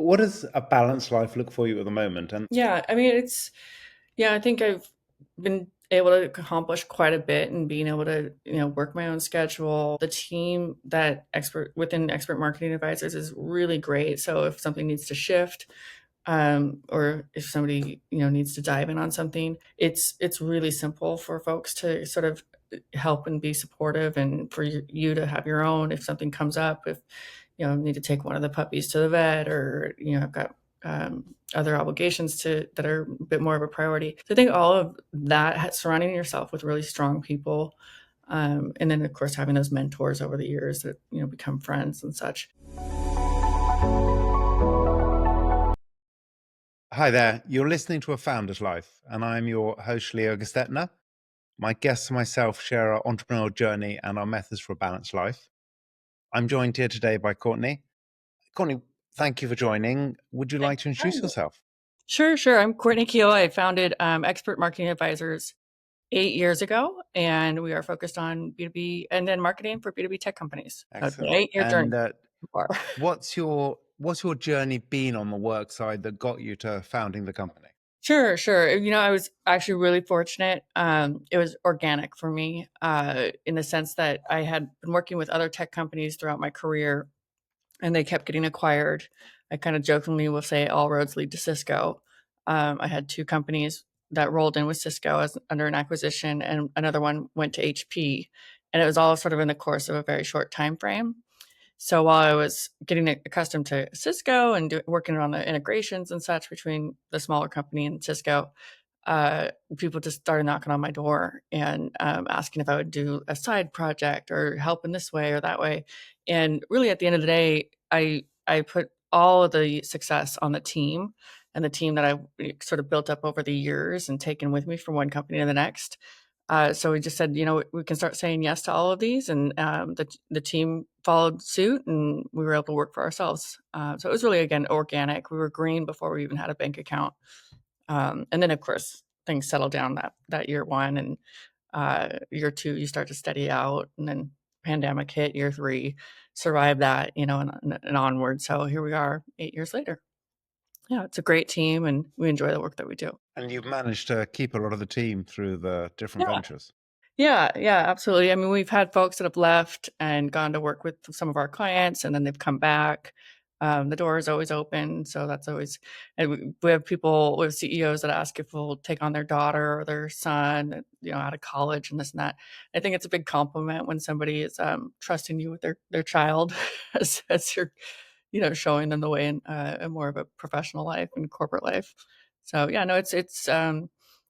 What does a balanced life look for you at the moment? And Yeah, I mean, I think I've been able to accomplish quite a bit and being able to, work my own schedule. The team that expert marketing advisors is really great. So if something needs to shift, or if somebody, needs to dive in on something, it's really simple for folks to sort of help and be supportive and for you to have your own if something comes up, if, need to take one of the puppies to the vet or, I've got other obligations that are a bit more of a priority. So I think all of that, surrounding yourself with really strong people, and then of course having those mentors over the years that become friends and such. hi there, you're listening to A Founder's Life, and I'm your host, Leo Gestetner. My guests and myself share our entrepreneurial journey and our methods for a balanced life. I'm joined here today by Courtney. Courtney, thank you for joining. Would you Thank like to you for introduce having me. yourself? Sure, sure. I'm Courtney Kehl. I founded Expert Marketing Advisors 8 years ago, and we are focused on B2B and then marketing for B2B tech companies. So it's an Excellent. 8 year journey And so far. what's your journey been on the work side that got you to founding the company? Sure, sure. I was actually really fortunate. It was organic for me, in the sense that I had been working with other tech companies throughout my career, and they kept getting acquired. I kind of jokingly will say all roads lead to Cisco. I had two companies that rolled in with Cisco as under an acquisition, and another one went to HP, and it was all sort of in the course of a very short time frame. So while I was getting accustomed to Cisco and working on the integrations and such between the smaller company and Cisco, people just started knocking on my door and asking if I would do a side project or help in this way or that way. And really, at the end of the day, I put all of the success on the team and the team that I sort of built up over the years and taken with me from one company to the next. So we just said, we can start saying yes to all of these, and the team followed suit, and we were able to work for ourselves. So it was really again organic. We were green before we even had a bank account, and then of course things settled down that year one, and year two you start to steady out, and then pandemic hit year three, survived that, and onward. So here we are 8 years later. Yeah, it's a great team, and we enjoy the work that we do. And you've managed to keep a lot of the team through the different Yeah. ventures. Yeah, yeah, absolutely. I mean, we've had folks that have left and gone to work with some of our clients, and then they've come back. The door is always open, so that's always. And we have CEOs that ask if we'll take on their daughter or their son, out of college and this and that. I think it's a big compliment when somebody is trusting you with their child as you're, showing them the way in more of a professional life and corporate life. So yeah, no, it's.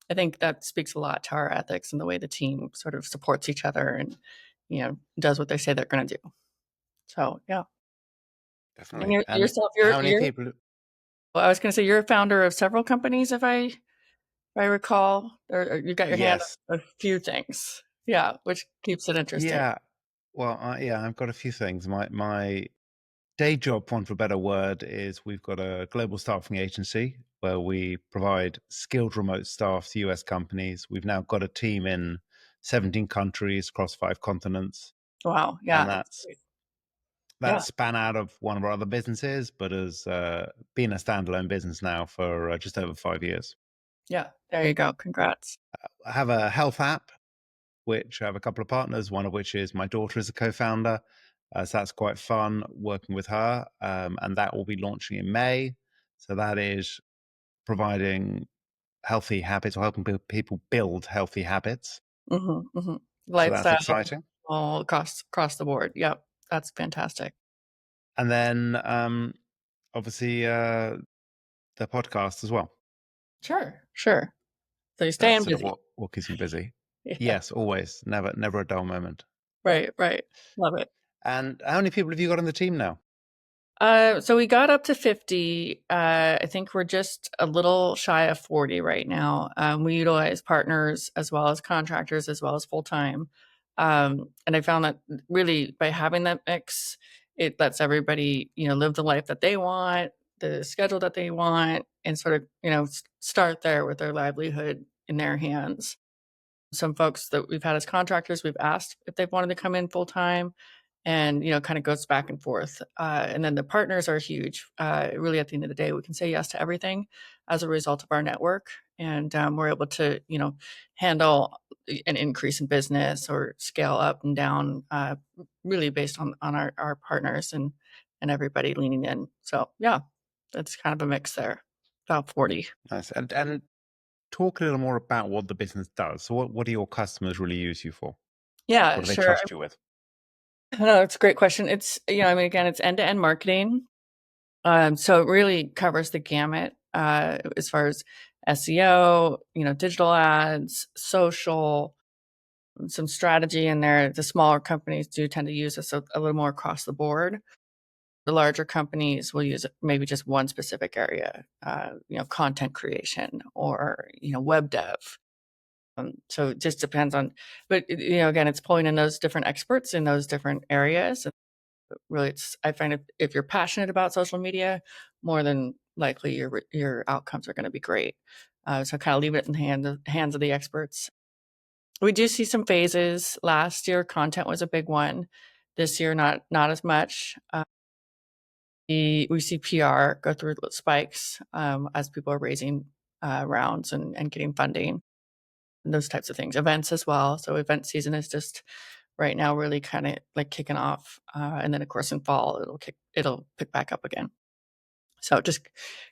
I think that speaks a lot to our ethics and the way the team sort of supports each other and, does what they say they're going to do. So yeah. And Definitely. And yourself, how many people? well, I was going to say you're a founder of several companies, if I recall, or you got your hand Yes. on a few things. Yeah, which keeps it interesting. Yeah. Well, yeah, I've got a few things. My day job, for want of a better word, is we've got a global staffing agency where we provide skilled remote staff to US companies. We've now got a team in 17 countries across 5 continents, Wow. and Yeah. That's that's great. that Yeah. span out of one of our other businesses, but has been a standalone business now for just over 5 years. Yeah. There you go. Congrats. I have a health app, which I have a couple of partners, one of which is my daughter is a co-founder. So that's quite fun working with her. And that will be launching in May. So that is providing healthy habits or helping people build healthy habits. Mm-hmm, mm-hmm. So that's Lifestyle exciting. all across the board. Yep. That's fantastic. And then obviously the podcast as well. Sure. Sure. So you're That's staying sort of busy. what keeps me busy. Yeah. Yes, always. Never a dull moment. Right, right. Love it. And how many people have you got on the team now? So we got up to 50. I think we're just a little shy of 40 right now. We utilize partners as well as contractors as well as full time. And I found that really by having that mix, it lets everybody, live the life that they want, the schedule that they want, and sort of, start there with their livelihood in their hands. Some folks that we've had as contractors, we've asked if they've wanted to come in full time, and kind of goes back and forth. And then the partners are huge. Really, at the end of the day, we can say yes to everything as a result of our network, and we're able to handle an increase in business or scale up and down, really based on our partners and everybody leaning in. So yeah, that's kind of a mix there. About 40. Nice. And talk a little more about what the business does. So what do your customers really use you for? What Yeah, do they sure. trust you with? No, that's a great question. It's I mean, again, it's end to end marketing. So it really covers the gamut, as far as SEO, digital ads, social, some strategy in there. The smaller companies do tend to use this a little more across the board. The larger companies will use maybe just one specific area, content creation or, web dev. So it just depends on, but again, it's pulling in those different experts in those different areas. Really, I find if you're passionate about social media, more than likely your outcomes are going to be great. So kind of leave it in the hands of the experts. We do see some phases. Last year, content was a big one. This year, not as much. We see PR go through spikes, as people are raising rounds and getting funding and those types of things. Events as well. So event season is just right now really kind of like kicking off, and then of course in fall it'll pick back up again. So just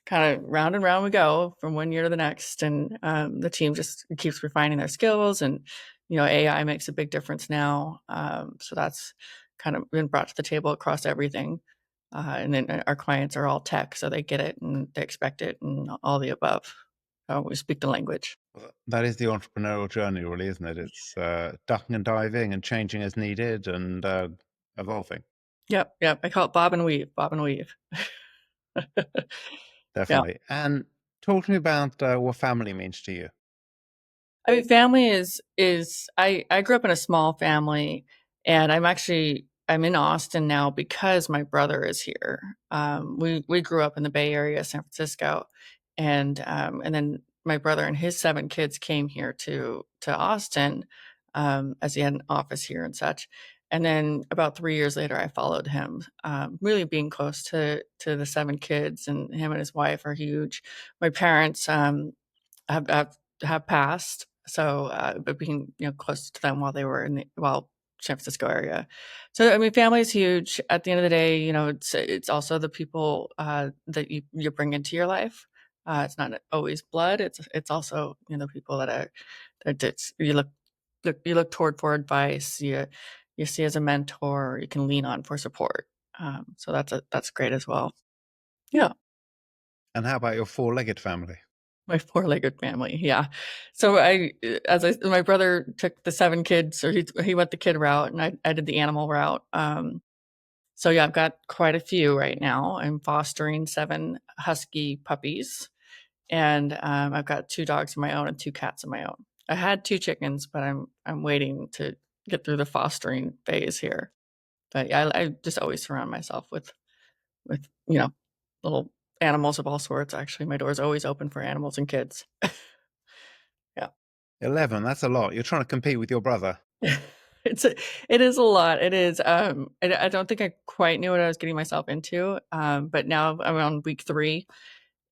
kind of round and round we go from one year to the next, and the team just keeps refining their skills, and AI makes a big difference now. So that's kind of been brought to the table across everything, and then our clients are all tech, so they get it and they expect it, and all the above. So we speak the language. Well, that is the entrepreneurial journey, really, isn't it? It's ducking and diving and changing as needed and evolving. Yep, yep. I call it bob and weave, bob and weave. Yeah. Definitely. And talk to me about what family means to you. I mean, family is I grew up in a small family, and I'm in Austin now because my brother is here. We grew up in the Bay Area, San Francisco, and then my brother and his 7 kids came here to Austin, as he had an office here and such. And then about 3 years later, I followed him. Really being close to the 7 kids, and him and his wife are huge. My parents, have passed. So, but being close to them while they were in the San Francisco area. So I mean, family is huge. At the end of the day, it's also the people that you bring into your life. It's not always blood. It's also people that you look toward for advice. You see as a mentor. You can lean on for support. So that's great as well. Yeah. And how about your four-legged family? My four-legged family, yeah. So my brother took the 7 kids, or he went the kid route, and I did the animal route. So yeah, I've got quite a few right now. I'm fostering 7 husky puppies, and I've got 2 dogs of my own and 2 cats of my own. I had 2 chickens, but I'm waiting to get through the fostering phase here. But yeah, I just always surround myself with little animals of all sorts. Actually, my door's always open for animals and kids. Yeah. 11, that's a lot. You're trying to compete with your brother. It's a it is a lot. It is, I don't think I quite knew what I was getting myself into, but now I'm on week 3,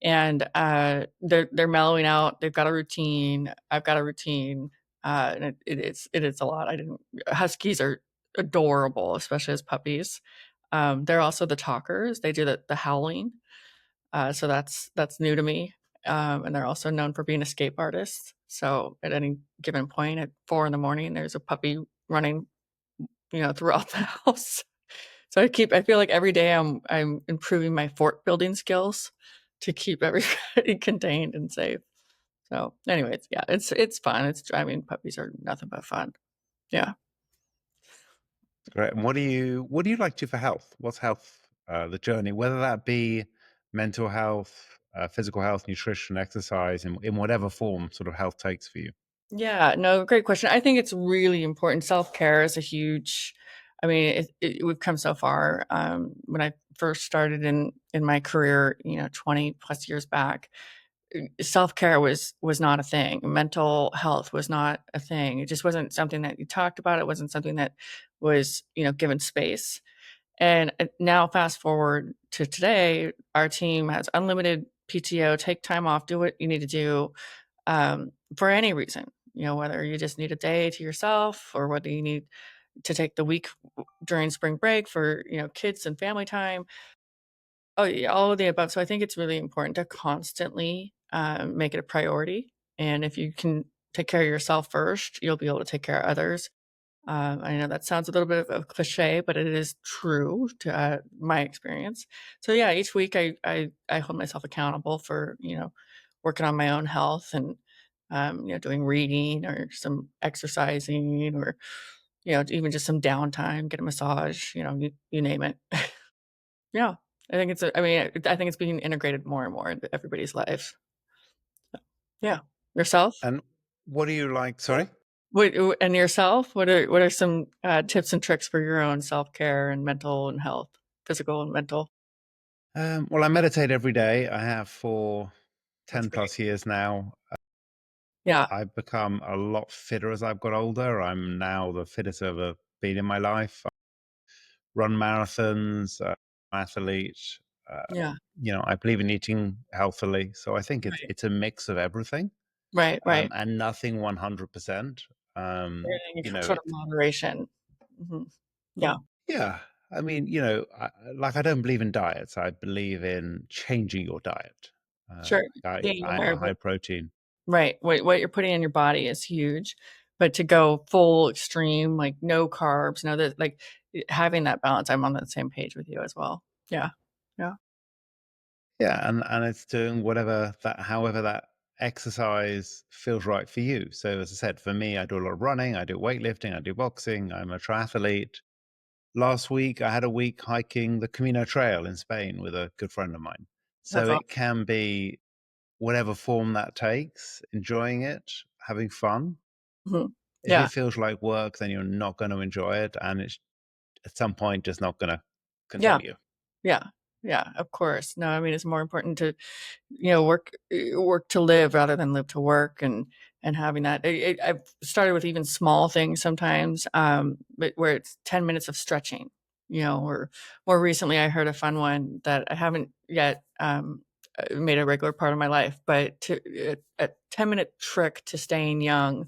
and, they're mellowing out. They've got a routine. I've got a routine, and it is a lot. I didn't Huskies are adorable, especially as puppies. They're also the talkers. They do the howling. So that's new to me. And they're also known for being escape artists. So at any given point at 4 in the morning, there's a puppy running, throughout the house. So I feel like every day I'm improving my fort building skills to keep everybody contained and safe. So anyways, yeah, it's fun. I mean, puppies are nothing but fun. Yeah. Great. And what do you like to do for health? What's health, the journey, whether that be mental health, physical health, nutrition, exercise, in whatever form sort of health takes for you? Yeah, no, great question. I think it's really important. Self-care is a huge I mean, we've come so far. When I first started in my career, 20 plus years back, self-care was not a thing. Mental health was not a thing. It just wasn't something that you talked about. It wasn't something that was, given space. And now fast forward to today, our team has unlimited PTO, take time off, do what you need to do, for any reason. Whether you just need a day to yourself or whether you need to take the week during spring break for, kids and family time. Oh, yeah, all of the above. So I think it's really important to constantly, make it a priority, and if you can take care of yourself first, you'll be able to take care of others. I know that sounds a little bit of a cliche, but it is true to, my experience. So yeah, each week I hold myself accountable for, working on my own health and, doing reading or some exercising or, even just some downtime, get a massage, you name it. Yeah, I mean, I think it's being integrated more and more into everybody's life. Yeah. Yourself? And what do you like? Sorry. And yourself? What are some, tips and tricks for your own self-care and mental and health, physical and mental? Well, I meditate every day. I have for That's 10 great. plus years now. Yeah, I've become a lot fitter as I've got older. I'm now the fittest I've ever been in my life. I run marathons, athlete. Uh, yeah, I believe in eating healthily. So I think it's right. it's a mix of everything, Right, right. and nothing 100%. Everything in You know, sort of it, moderation. Mhm. Yeah, yeah. I mean, I don't believe in diets. I believe in changing your diet. sure. I, Being I'm aware a of high protein. right, what you're putting in your body is huge, but to go full extreme, like, no carbs, no that like, having that balance, I'm on the same page with you as well. Yeah. Yeah. Yeah, and it's doing however that exercise feels right for you. So as I said, for me, I do a lot of running, I do weightlifting, I do boxing, I'm a triathlete. Last week, I had a week hiking the Camino Trail in Spain with a good friend of mine. So That's it awesome. can be whatever form that takes, enjoying it, having fun. Mhm. If Yeah. it feels like work, then you're not going to enjoy it, and it's at some point just not going to Yeah. continue. Yeah. Yeah, of course. No, I mean, it's more important to, work to live rather than live to work and having that. I've started with even small things sometimes, but where it's 10 minutes of stretching, or more recently I heard a fun one that I haven't yet, made a regular part of my life, but a 10-minute trick to staying young.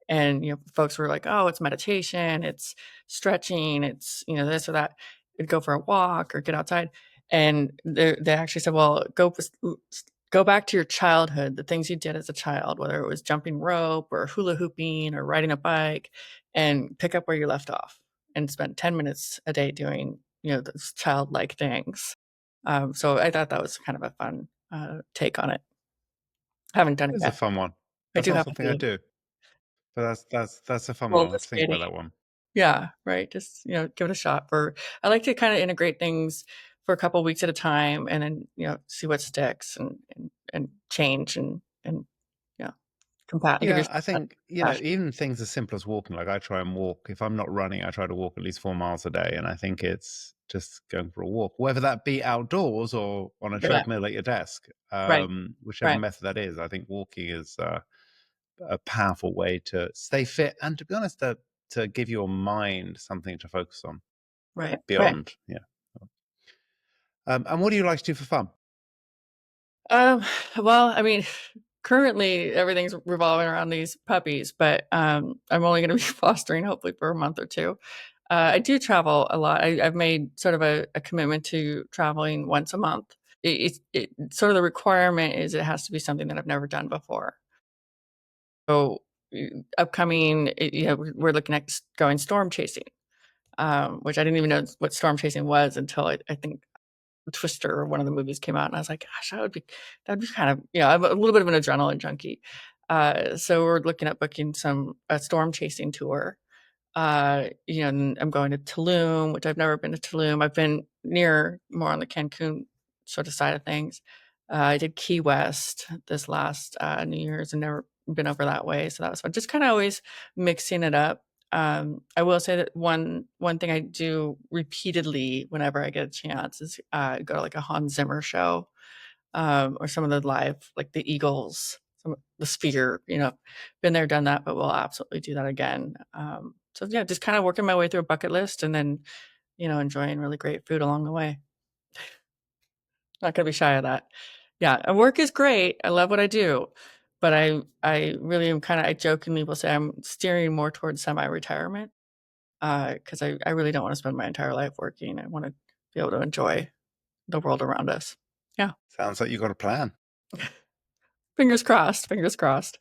And, folks were like, "Oh, it's meditation, it's stretching, it's, this or that." We'd go for a walk or get outside, and they actually said, "Well, go back to your childhood, the things you did as a child, whether it was jumping rope or hula hooping or riding a bike, and pick up where you left off, and spend 10 minutes a day doing, those childlike things." So I thought that was kind of a fun, take on it. Haven't done it It's a yet. fun one. I That's do not have to something I be do, but that's a fun one. roller I'll have to think about skating. that one. Yeah, right, just, give it a shot for I like to kinda integrate things for a couple weeks at a time and then, see what sticks and change and yeah, give Yeah, yourself I that think, compassion. even things as simple as walking, like I try and walk. If I'm not running, I try to walk at least 4 miles a day. And I think it's just going for a walk, whether that be outdoors or on a Yeah, treadmill at your desk, right, whichever right, method that is. I think walking is a powerful way to stay fit and, to be honest, to give your mind something to focus on right, right. beyond. Yeah. And what do you like to do for fun? Um, well, I mean, currently everything's revolving around these puppies, but, I'm only gonna be fostering hopefully for a month or 2. I do travel a lot. I've made sort of a commitment to traveling once a month. Sort of the requirement is it has to be something that I've never done before. So, upcoming, we're looking at going storm chasing, which I didn't even know what storm chasing was until I think Twister or one of the movies came out, and I was like, "Gosh, that'd be kind of," I'm a little bit of an adrenaline junkie. So we're looking at booking a storm chasing tour. And I'm going to Tulum, which I've never been to Tulum. I've been near more on the Cancun sort of side of things. I did Key West this last, New Year's and never been over that way, so that was fun. Just kinda always mixing it up. I will say that one thing I do repeatedly whenever I get a chance is, go to, like, a Hans Zimmer show. or some of the live, like the Eagles, some of the Sphere, been there, done that, but we'll absolutely do that again. So yeah, just kind of working my way through a bucket list and then, enjoying really great food along the way. Not gonna be shy of that. Yeah, and work is great. I love what I do, but I really am I jokingly will say I'm steering more towards semi-retirement, because I really don't wanna spend my entire life working. I wanna be able to enjoy the world around us. Yeah. Sounds like you've got a plan. Fingers crossed, fingers crossed.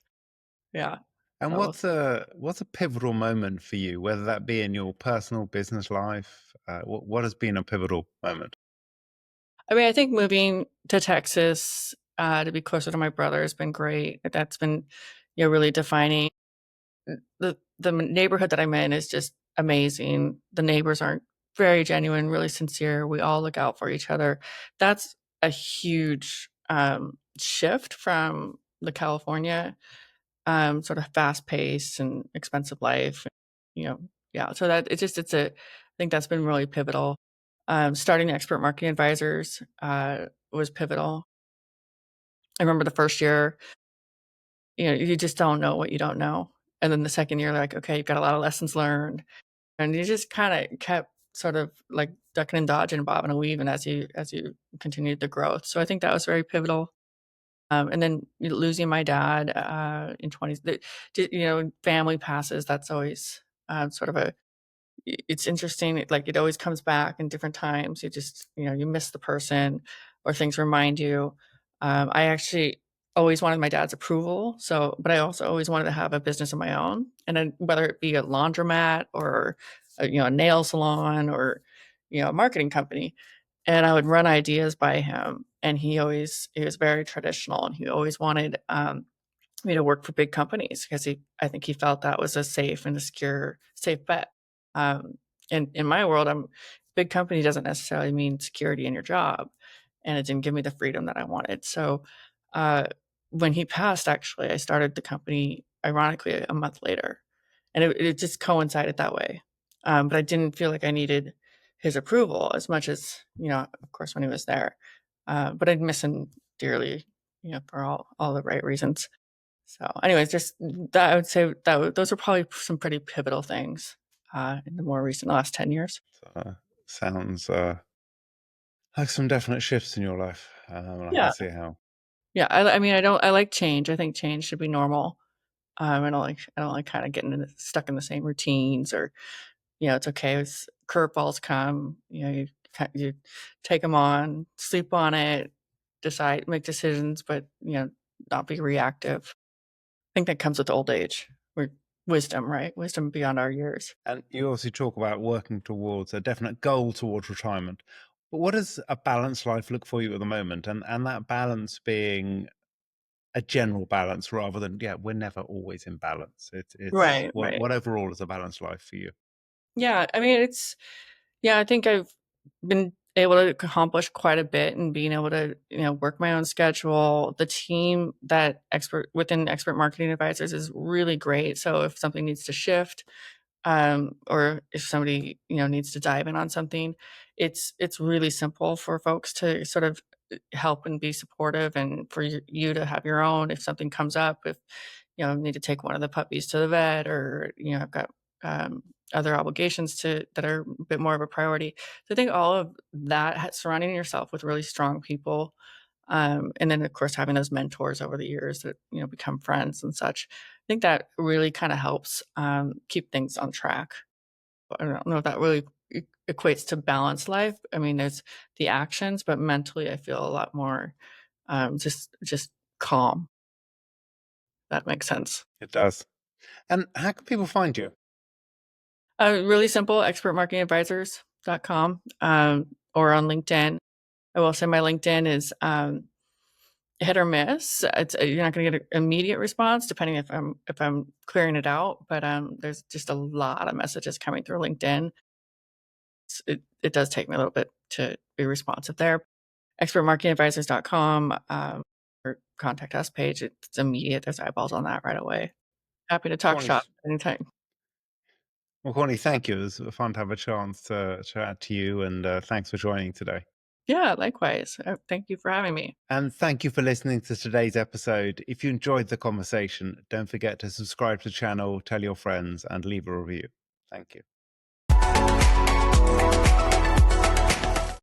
Yeah. And So we'll see. what's a pivotal moment for you, whether that be in your personal business life? What has been a pivotal moment? I mean, I think moving to Texas, to be closer to my brother has been great. That's been, really defining. The neighborhood that I'm in is just amazing. The neighbors are very genuine, really sincere. We all look out for each other. That's a huge, shift from the California, sort of fast paced and expensive life, you know, yeah, so that I think that's been really pivotal. Starting Expert Marketing Advisors, was pivotal. I remember the first year, you just don't know what you don't know, and then the second year, like, okay, you've got a lot of lessons learned, and you just kinda kept sort of, like, ducking and dodging, bobbing and weaving as you continued the growth, so I think that was very pivotal. And then losing my dad, in 20s, family passes, that's always, sort of it's interesting, it always comes back in different times, you miss the person or things remind you. I actually always wanted my dad's approval, but I also always wanted to have a business of my own, and then whether it be a laundromat or, a nail salon or, a marketing company, and I would run ideas by him, and he was very traditional, and he always wanted, me to work for big companies because I think he felt that was a safe and a secure safe bet. Um, in my world, big company doesn't necessarily mean security in your job, and it didn't give me the freedom that I wanted. So, uh, when he passed, actually, I started the company ironically a month later, and it just coincided that way. But I didn't feel like I needed his approval as much as, of course, when he was there. But I'd miss him dearly, for all the right reasons. So, anyways, just that I would say those are probably some pretty pivotal things, in the more recent last 10 years. Sounds like some definite shifts in your life, and I can Yeah. see how. Yeah, I mean, I like change. I think change should be normal. I don't like kinda getting stuck in the same routines or, it's okay as curveballs come, you take them on, sleep on it, make decisions, but, not be reactive. I think that comes with old age, or wisdom, right? Wisdom beyond our years. And you obviously talk about working towards a definite goal towards retirement. But what does a balanced life look for you at the moment? And that balance being a general balance rather than, yeah, we're never always in balance. It's Right, right. what overall is a balanced life for you? Yeah, I mean, I think I've been able to accomplish quite a bit and being able to, work my own schedule. The team that expert marketing advisors is really great. So if something needs to shift, or if somebody, needs to dive in on something, it's really simple for folks to sort of help and be supportive, and for you to have your own if something comes up, if need to take one of the puppies to the vet, or I've got other obligations that are a bit more of a priority. So I think all of that, surrounding yourself with really strong people, and then of course having those mentors over the years that become friends and such. I think that really kind of helps, keep things on track. I don't know if that really equates to balanced life. I mean, there's the actions, but mentally, I feel a lot more, just calm. That makes sense. It does. And how can people find you? Really simple, expertmarketingadvisors.com, or on LinkedIn. I will say my LinkedIn is, hit or miss. You're not gonna get an immediate response depending if I'm clearing it out, but, there's just a lot of messages coming through LinkedIn. It does take me a little bit to be responsive there. Expertmarketingadvisors.com, or contact us page, it's immediate, there's eyeballs on that right away. Happy to talk Courtney, shop anytime. well, Courtney, thank you. It was fun to have a chance to chat to you, and thanks for joining today. Yeah, likewise. Thank you for having me. And thank you for listening to today's episode. If you enjoyed the conversation, don't forget to subscribe to the channel, tell your friends, and leave a review. Thank you.